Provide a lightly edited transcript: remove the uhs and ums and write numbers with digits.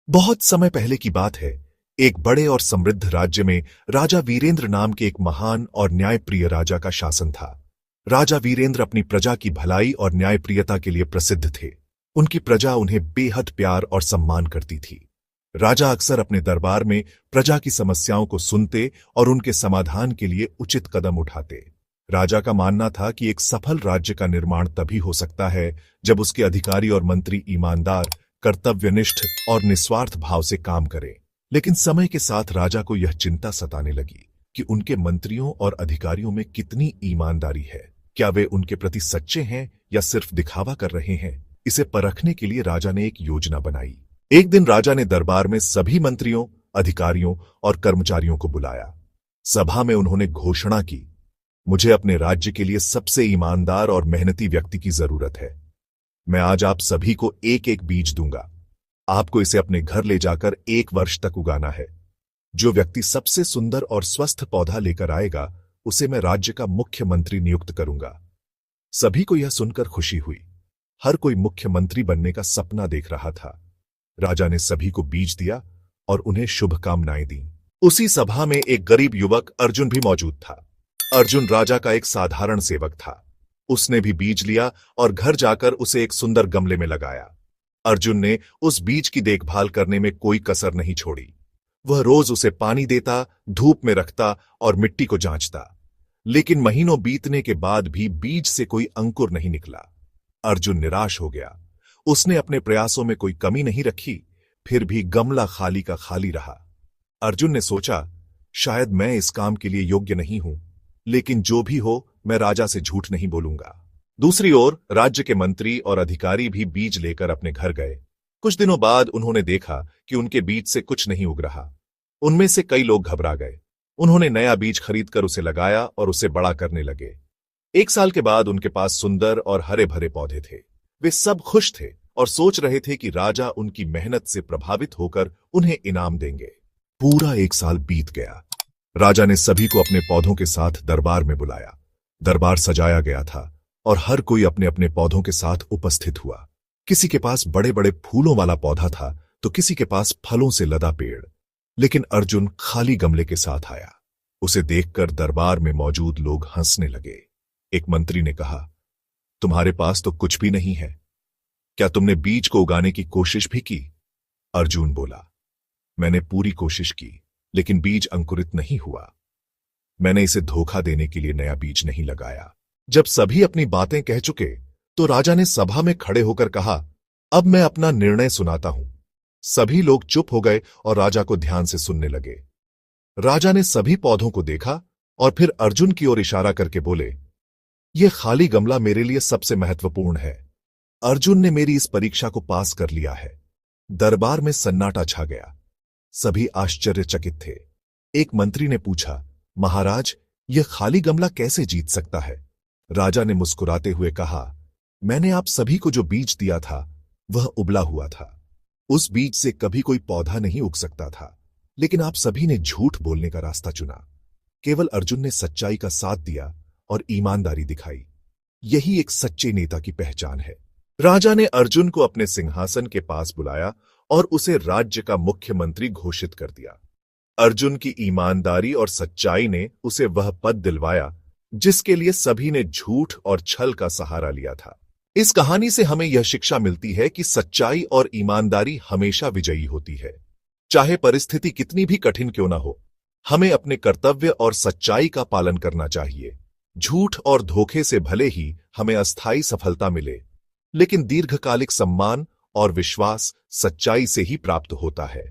बहुत समय पहले की बात है। एक बड़े और समृद्ध राज्य में राजा वीरेंद्र नाम के एक महान और न्यायप्रिय राजा का शासन था। राजा वीरेंद्र अपनी प्रजा की भलाई और न्यायप्रियता के लिए प्रसिद्ध थे। उनकी प्रजा उन्हें बेहद प्यार और सम्मान करती थी। राजा अक्सर अपने दरबार में प्रजा की समस्याओं को सुनते और उनके समाधान के लिए उचित कदम उठाते। राजा का मानना था कि एक सफल राज्य का निर्माण तभी हो सकता है जब उसके अधिकारी और मंत्री ईमानदार, कर्तव्यनिष्ठ और निस्वार्थ भाव से काम करें। लेकिन समय के साथ राजा को यह चिंता सताने लगी कि उनके मंत्रियों और अधिकारियों में कितनी ईमानदारी है। क्या वे उनके प्रति सच्चे हैं या सिर्फ दिखावा कर रहे हैं? इसे परखने के लिए राजा ने एक योजना बनाई। एक दिन राजा ने दरबार में सभी मंत्रियों, अधिकारियों और कर्मचारियों को बुलाया। सभा में उन्होंने घोषणा की, मुझे अपने राज्य के लिए सबसे ईमानदार और मेहनती व्यक्ति की जरूरत है। मैं आज आप सभी को एक एक बीज दूंगा। आपको इसे अपने घर ले जाकर 1 वर्ष तक उगाना है। जो व्यक्ति सबसे सुंदर और स्वस्थ पौधा लेकर आएगा, उसे मैं राज्य का मुख्यमंत्री नियुक्त करूंगा। सभी को यह सुनकर खुशी हुई। हर कोई मुख्यमंत्री बनने का सपना देख रहा था। राजा ने सभी को बीज दिया और उन्हें शुभकामनाएं दी। उसी सभा में एक गरीब युवक अर्जुन भी मौजूद था। अर्जुन राजा का एक साधारण सेवक था। उसने भी बीज लिया और घर जाकर उसे एक सुंदर गमले में लगाया। अर्जुन ने उस बीज की देखभाल करने में कोई कसर नहीं छोड़ी। वह रोज उसे पानी देता, धूप में रखता और मिट्टी को जांचता। लेकिन महीनों बीतने के बाद भी बीज से कोई अंकुर नहीं निकला। अर्जुन निराश हो गया। उसने अपने प्रयासों में कोई कमी नहीं रखी, फिर भी गमला खाली का खाली रहा। अर्जुन ने सोचा, शायद मैं इस काम के लिए योग्य नहीं हूं, लेकिन जो भी हो, मैं राजा से झूठ नहीं बोलूंगा। दूसरी ओर राज्य के मंत्री और अधिकारी भी बीज लेकर अपने घर गए। कुछ दिनों बाद उन्होंने देखा कि उनके बीज से कुछ नहीं उग रहा। उनमें से कई लोग घबरा गए। उन्होंने नया बीज खरीदकर उसे लगाया और उसे बड़ा करने लगे। 1 साल के बाद उनके पास सुंदर और हरे भरे पौधे थे। वे सब खुश थे और सोच रहे थे कि राजा उनकी मेहनत से प्रभावित होकर उन्हें इनाम देंगे। पूरा 1 साल बीत गया। राजा ने सभी को अपने पौधों के साथ दरबार में बुलाया। दरबार सजाया गया था और हर कोई अपने अपने पौधों के साथ उपस्थित हुआ। किसी के पास बड़े बड़े फूलों वाला पौधा था तो किसी के पास फलों से लदा पेड़। लेकिन अर्जुन खाली गमले के साथ आया। उसे देखकर दरबार में मौजूद लोग हंसने लगे। एक मंत्री ने कहा, तुम्हारे पास तो कुछ भी नहीं है। क्या तुमने बीज को उगाने की कोशिश भी की? अर्जुन बोला, मैंने पूरी कोशिश की, लेकिन बीज अंकुरित नहीं हुआ। मैंने इसे धोखा देने के लिए नया बीज नहीं लगाया। जब सभी अपनी बातें कह चुके तो राजा ने सभा में खड़े होकर कहा, अब मैं अपना निर्णय सुनाता हूं। सभी लोग चुप हो गए और राजा को ध्यान से सुनने लगे। राजा ने सभी पौधों को देखा और फिर अर्जुन की ओर इशारा करके बोले, यह खाली गमला मेरे लिए सबसे महत्वपूर्ण है। अर्जुन ने मेरी इस परीक्षा को पास कर लिया है। दरबार में सन्नाटा छा गया। सभी आश्चर्यचकित थे। एक मंत्री ने पूछा, महाराज, यह खाली गमला कैसे जीत सकता है? राजा ने मुस्कुराते हुए कहा, मैंने आप सभी को जो बीज दिया था वह उबला हुआ था। उस बीज से कभी कोई पौधा नहीं उग सकता था, लेकिन आप सभी ने झूठ बोलने का रास्ता चुना। केवल अर्जुन ने सच्चाई का साथ दिया और ईमानदारी दिखाई। यही एक सच्चे नेता की पहचान है। राजा ने अर्जुन को अपने सिंहासन के पास बुलाया और उसे राज्य का मुख्यमंत्री घोषित कर दिया। अर्जुन की ईमानदारी और सच्चाई ने उसे वह पद दिलवाया जिसके लिए सभी ने झूठ और छल का सहारा लिया था। इस कहानी से हमें यह शिक्षा मिलती है कि सच्चाई और ईमानदारी हमेशा विजयी होती है। चाहे परिस्थिति कितनी भी कठिन क्यों न हो, हमें अपने कर्तव्य और सच्चाई का पालन करना चाहिए। झूठ और धोखे से भले ही हमें अस्थायी सफलता मिले, लेकिन दीर्घकालिक सम्मान और विश्वास सच्चाई से ही प्राप्त होता है।